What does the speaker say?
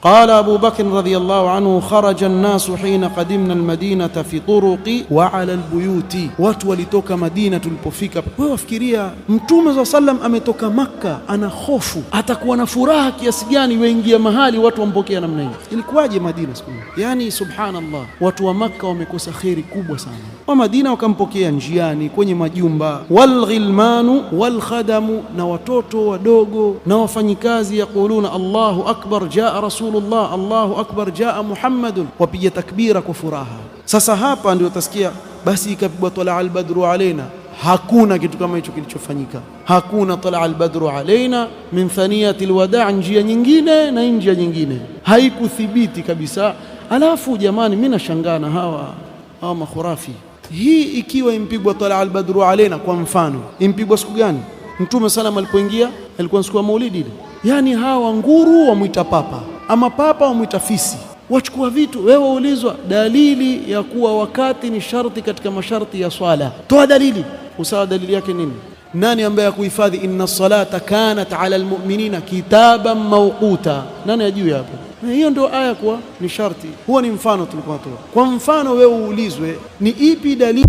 قال أبو بكر رضي الله عنه خرج الناس حين قدمنا المدينة في طرق وعلى البيوت. watu walitoka Madina tulipofika. Wewe wafikiria Mtume صلى الله عليه وسلم ametoka Makka, ana hofu, atakuwa na furaha kiasi gani waingia mahali watu wampokea namna hiyo? Ilikuwaje Madina siku hiyo? Yani subhanallah, watu wa Makka wamekosa khairi kubwa sana. Wa Madina wakampokea njiani, kwenye majumba, walghilmanu walkhadamu, na watoto wadogo na wafanyikazi, yaquluna Allahu akbar jaa Rasulullah, Allahu akbar jaa Muhammadun, wapiga takbira kwa furaha. Sasa hapa ndio utasikia basi ikapigwa talaa albadru alaina. Hakuna kitu kama hicho kilichofanyika. Hakuna talaa albadru alaina min thaniyati alwadaa, njia nyingine na njia nyingine, haikuthibiti kabisa. Alafu jamani, mimi nashangaa na hawa makhurafi. Hii ikiwa impigwa talaa albadru alaina, kwa mfano impigwa siku gani? Mtume sallam alipoingia alikuwa siku ya Maulidi ile. Yani hawa nguru wamwita papa, ama papa wamwita fisi, wachukua vitu. Wewe ulizwa dalili ya kuwa wakati ni sharti katika masharti ya swala, toa dalili. Usawa dalili yake nini? Nani ambaye kuhifadhi inna salata kanat ala almu'minina kitaban mawquta? Nani ajui hapo? Hiyo ndio aya kuwa ni sharti. Huo ni mfano tulikuwa toa. Kwa mfano wewe uulizwe ni ipi dalili